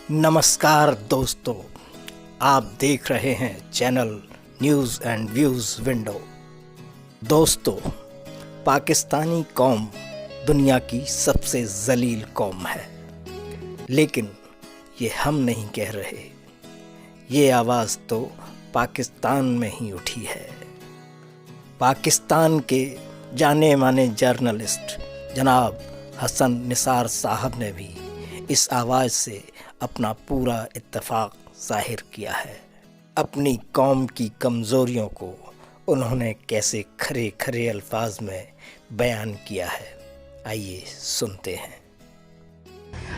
नमस्कार दोस्तों, आप देख रहे हैं channel news and views window. दोस्तों, पाकिस्तानी कौम दुनिया की सबसे जलील कौम है, लेकिन ये हम नहीं कह रहे, ये आवाज़ तो पाकिस्तान में ही उठी है। पाकिस्तान के जाने माने जर्नलिस्ट जनाब हसन निसार साहब ने भी इस आवाज़ से अपना पूरा इत्तेफाक ज़ाहिर किया है। अपनी कौम की कमज़ोरियों को उन्होंने कैसे खरे खरे अल्फाज में बयान किया है, आइए सुनते हैं।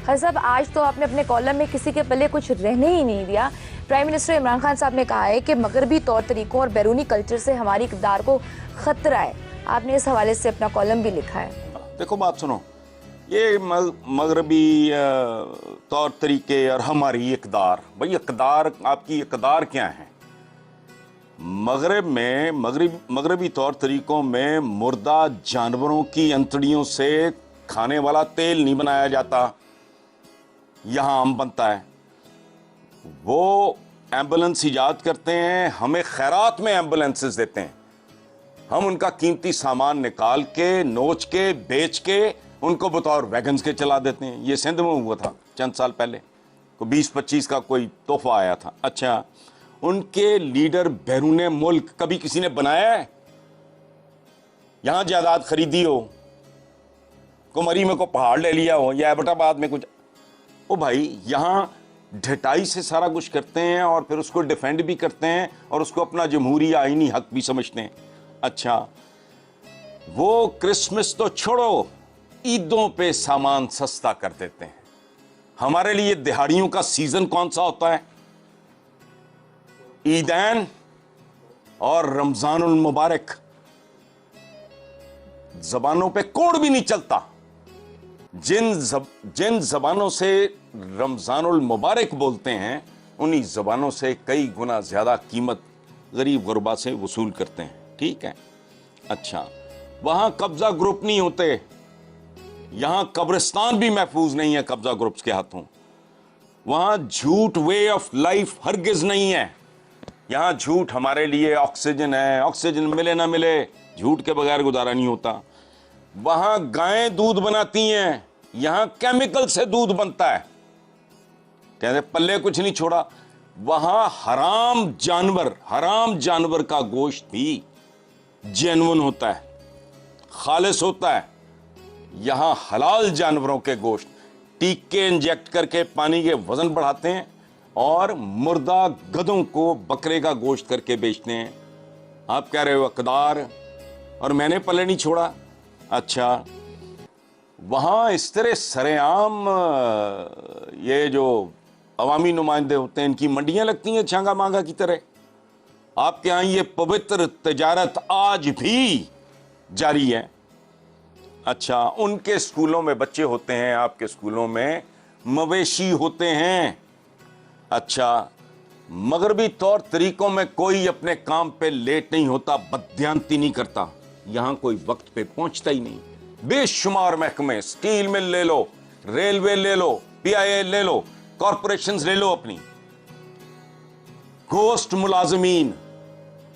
हर साहब, आज तो आपने अपने कॉलम में किसी के पल्ले कुछ रहने ही नहीं दिया। प्राइम मिनिस्टर इमरान खान साहब ने कहा है कि मगरबी तौर तरीकों और बैरूनी कल्चर से हमारी इक़्तिदार को ख़तरा है। आपने इस हवाले से अपना कॉलम भी लिखा है। देखो, बात सुनो, ये मगरबी तौर तरीके और हमारी इक़्तिदार, भाई इक़्तिदार, आपकी इक़्तिदार क्या है? मगरब में मगरबी तौर तरीकों में मुर्दा जानवरों की अंतड़ियों से खाने वाला तेल नहीं बनाया जाता, यहाँ आम बनता है। वो एम्बुलेंस इजाद करते हैं, हमें खैरात में एम्बुलेंसेस देते हैं, हम उनका कीमती सामान निकाल के, नोच के, बेच के उनको बतौर वैगन्स के चला देते हैं। ये सिंध में हुआ था चंद साल पहले, को 20-25 का कोई तोहफा आया था। अच्छा, उनके लीडर बैरून मुल्क कभी किसी ने बनाया है? यहाँ जायदाद खरीदी हो, कुमरी में को पहाड़ ले लिया हो, या एबटाबाद में कुछ, ओ भाई, यहाँ ढटाई से सारा कुछ करते हैं और फिर उसको डिफेंड भी करते हैं और उसको अपना जमहूरी आईनी हक भी समझते हैं। अच्छा, वो क्रिसमस तो छोड़ो, ईदों पे सामान सस्ता कर देते हैं। हमारे लिए दिहाड़ियों का सीजन कौन सा होता है? ईदैन और रमजानुल मुबारक। जबानों पे कोड भी नहीं चलता। जिन जबानों से रमजानुल मुबारक बोलते हैं, उन्हीं जबानों से कई गुना ज्यादा कीमत गरीब गुरबा से वसूल करते हैं। ठीक है। अच्छा, वहां कब्जा ग्रुप नहीं होते, यहां कब्रिस्तान भी महफूज नहीं है कब्जा ग्रुप्स के हाथों। वहां झूठ वे ऑफ लाइफ हरगिज नहीं है। यहां झूठ हमारे लिए ऑक्सीजन है, ऑक्सीजन मिले ना मिले, झूठ के बगैर गुजारा नहीं होता। वहां गायें दूध बनाती हैं, यहां केमिकल से दूध बनता है, कहते पल्ले कुछ नहीं छोड़ा। वहां हराम जानवर का गोश्त भी जेन्युइन होता है, खालिस होता है। यहां हलाल जानवरों के गोश्त टीके इंजेक्ट करके पानी के वजन बढ़ाते हैं और मुर्दा गधों को बकरे का गोश्त करके बेचते हैं। आप कह रहे हो इक़्तिदार और मैंने पल्ले नहीं छोड़ा। अच्छा, वहां इस तरह सरेआम ये जो अवामी नुमाइंदे होते हैं, इनकी मंडियां लगती हैं छांगा मांगा की तरह। आपके यहां ये पवित्र तजारत आज भी जारी है। अच्छा, उनके स्कूलों में बच्चे होते हैं, आपके स्कूलों में मवेशी होते हैं। अच्छा, मगरबी तौर तरीकों में कोई अपने काम पे लेट नहीं होता, बदयांती नहीं करता, यहां कोई वक्त पे पहुंचता ही नहीं। बेशुमार महकमे, स्टील मिल ले लो, रेलवे ले लो, पीआईए ले लो, कॉरपोरेशंस ले लो अपनी, गोश्त मुलाजमीन।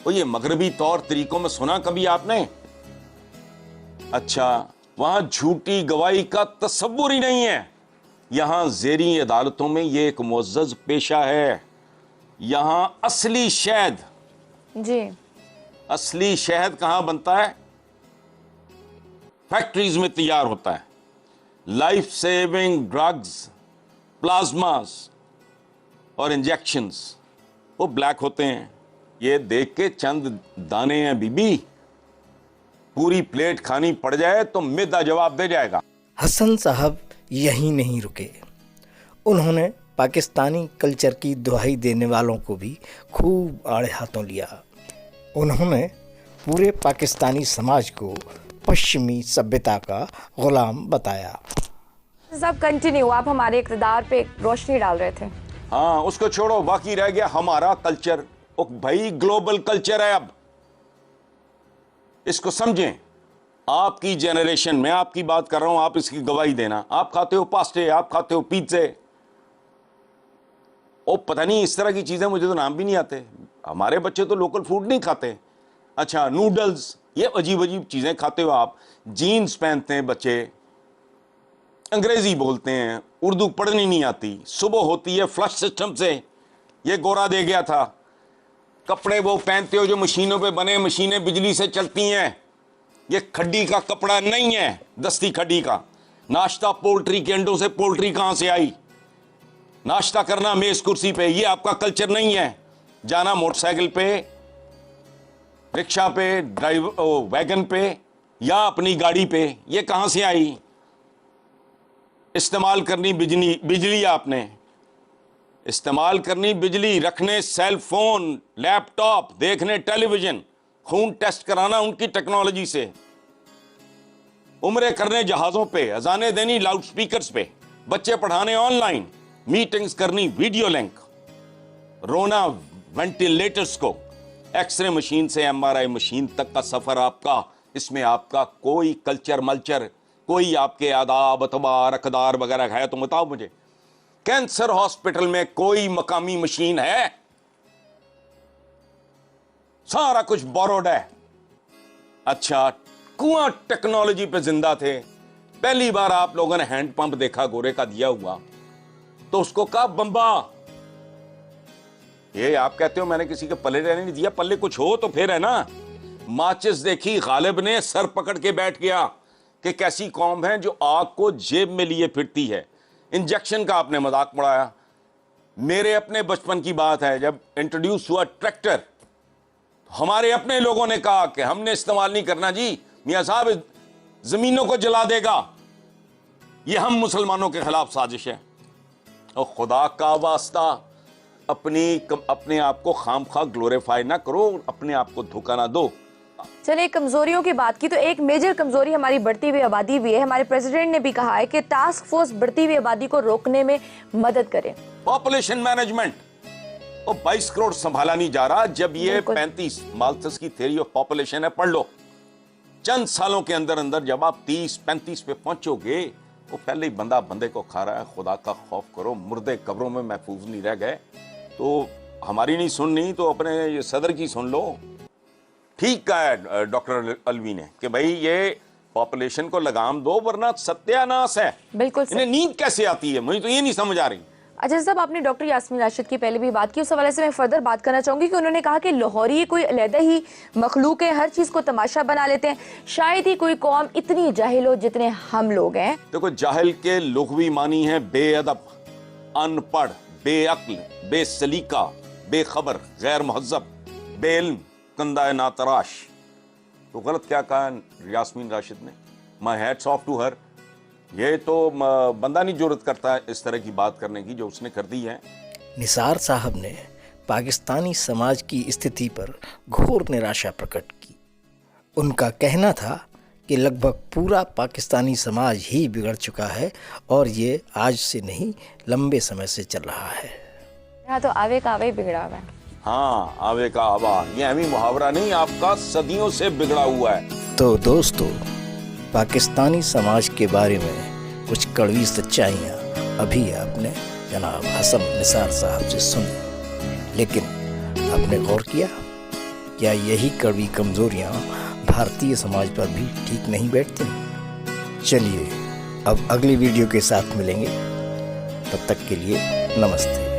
वो ये मगरबी तौर तरीकों में सुना कभी आपने? अच्छा, वहां झूठी गवाही का तसव्वुर ही नहीं है। यहां ज़ेरी अदालतों में ये एक मुअज़्ज़ज़ पेशा है। यहां असली शहद कहां बनता है? फैक्ट्रीज में तैयार होता है। लाइफ सेविंग ड्रग्स, प्लाज्मास और इंजेक्शंस वो ब्लैक होते हैं। ये देख के चंद दाने हैं बीबी, पूरी प्लेट खानी पड़ जाए तो मिदा जवाब दे जाएगा। हसन साहब यहीं नहीं रुके, उन्होंने पाकिस्तानी कल्चर की दुहाई देने वालों को भी खूब आड़े हाथों लिया। उन्होंने पूरे पाकिस्तानी समाज को पश्चिमी सभ्यता का गुलाम बताया। सब कंटिन्यू, आप हमारे इक़्तिदार पे रोशनी डाल रहे थे। हाँ, उसको छोड़ो, बाकी रह गया हमारा कल्चर। ओ भाई, ग्लोबल कल्चर है अब, इसको समझें। आपकी जनरेशन में, आपकी बात कर रहा हूं, आप इसकी गवाही देना। आप खाते हो पास्ते, आप खाते हो पिज़्ज़े, او پتہ نہیں اس طرح کی چیزیں مجھے تو نام بھی نہیں آتے. ہمارے بچے تو لوکل فوڈ نہیں کھاتے. اچھا نوڈلز, یہ عجیب عجیب چیزیں کھاتے ہو آپ. جینز پہنتے ہیں بچے, انگریزی بولتے ہیں, اردو پڑھنی نہیں آتی. صبح ہوتی ہے فلش سسٹم سے, یہ گورا دے گیا تھا. کپڑے وہ پہنتے ہو جو مشینوں پہ بنے, مشینیں بجلی سے چلتی ہیں. یہ کھڈی کا کپڑا نہیں ہے, دستی کھڈی کا. ناشتہ پولٹری کے انڈوں سے, پولٹری کہاں سے آئی؟ ناشتہ کرنا میز کرسی پہ, یہ آپ کا کلچر نہیں ہے. جانا موٹر سائیکل پہ, رکشہ پہ, ویگن پہ یا اپنی گاڑی پہ, یہ کہاں سے آئی؟ استعمال کرنی بجلی, آپ نے استعمال کرنی بجلی, رکھنے سیل فون, لیپ ٹاپ, دیکھنے ٹیلی ویژن, خون ٹیسٹ کرانا ان کی ٹیکنالوجی سے, عمرے کرنے جہازوں پہ, اذانیں دینی لاؤڈ سپیکرز پہ, بچے پڑھانے آن لائن, میٹنگز کرنی ویڈیو لنک, رونا وینٹیلیٹرز کو, ایکس رے مشین سے ایم آر آئی مشین تک کا سفر آپ کا, اس میں آپ کا کوئی کلچر ملچر, کوئی آپ کے آداب اتبار اقدار وغیرہ ہے تو بتاؤ مجھے. کینسر ہاسپٹل میں کوئی مقامی مشین ہے؟ سارا کچھ بوروڈ ہے. اچھا کنواں ٹیکنالوجی پہ زندہ تھے. پہلی بار آپ لوگوں نے ہینڈ پمپ دیکھا گورے کا دیا ہوا تو اس کو کہا بمبا. یہ آپ کہتے ہو میں نے کسی کے پلے رہنے نہیں دیا, پلے کچھ ہو تو پھر ہے نا. ماچس دیکھی, غالب نے سر پکڑ کے بیٹھ گیا کہ کیسی قوم ہے جو آگ کو جیب میں لیے پھرتی ہے. انجیکشن کا آپ نے مذاق اڑایا. میرے اپنے بچپن کی بات ہے, جب انٹروڈیوس ہوا ٹریکٹر, ہمارے اپنے لوگوں نے کہا کہ ہم نے استعمال نہیں کرنا جی, میاں صاحب زمینوں کو جلا دے گا, یہ ہم مسلمانوں کے خلاف سازش ہے. اور خدا کا واسطہ اپنے آپ کو خام خواہ گلوریفائی نہ کرو, اپنے آپ کو دھوکہ نہ دو. چلے کمزوریوں کی بات کی تو ایک میجر کمزوری ہماری بڑھتی ہوئی آبادی بھی ہے. ہمارے پریزیڈنٹ نے بھی کہا ہے کہ ٹاسک فورس بڑھتی ہوئی آبادی کو روکنے میں مدد کرے. پاپولیشن مینجمنٹ, اور 22 کروڑ سنبھالا نہیں جا رہا. جب یہ 35 مالتھس کی تھیوری آف پاپولیشن ہے, پڑھ لو. چند سالوں کے اندر اندر جب آپ 30-35 پہ پہنچو گے, وہ پہلے ہی بندہ بندے کو کھا رہا ہے. خدا کا خوف کرو, مردے قبروں میں محفوظ نہیں رہ گئے. تو ہماری نہیں سننی تو اپنے صدر کی سن لو. ٹھیک کہا ہے ڈاکٹر الوی نے کہ بھائی یہ پاپولیشن کو لگام دو ورنہ ستیہ ناس ہے. بالکل. انہیں نیند کیسے آتی ہے, مجھے تو یہ نہیں سمجھ آ رہی. اچھا صاحب, آپ نے ڈاکٹر یاسمین راشد کی پہلے بھی بات کی, اس حوالے سے میں فردر بات کرنا چاہوں گی کہ انہوں نے کہا کہ لاہوری کوئی علیحدہ ہی مخلوق ہے, ہر چیز کو تماشا بنا لیتے ہیں. شاید ہی کوئی قوم اتنی جاہل ہو جتنے ہم لوگ ہیں. دیکھو جاہل کے لغوی معنی ہے بے ادب, ان پڑھ, بے عقل, بے سلیقہ, بے خبر, غیر مہذب, بے علم, کندہ ناتراش. تو غلط کیا کہا یاسمین راشد نے, my hats off to her. یہ تو بندہ نہیں جرأت کرتا اس طرح کی بات کرنے کی جو اس نے کر دی ہے. نثار صاحب نے پاکستانی سماج کی استھتی پر گھور نراشا پرکٹ کی. ان کا کہنا تھا کہ لگ بھگ پورا پاکستانی سماج ہی بگڑ چکا ہے اور یہ آج سے نہیں لمبے سمے سے چل رہا ہے. یہاں تو آوے کا آوے بگڑا ہوا ہے. ہاں آوے کا آوا, یہ ہمیں محاورہ نہیں, آپ کا صدیوں سے بگڑا ہوا ہے. تو دوستو, پاکستانی سماج کے بارے میں کچھ کڑوی سچائیاں ابھی آپ نے جناب حسن نثار صاحب سے سنی, لیکن آپ نے غور کیا یہی کڑوی کمزوریاں بھارتی سماج پر بھی ٹھیک نہیں بیٹھتی؟ چلیے اب اگلی ویڈیو کے ساتھ ملیں گے, تب تک کے لیے نمستے.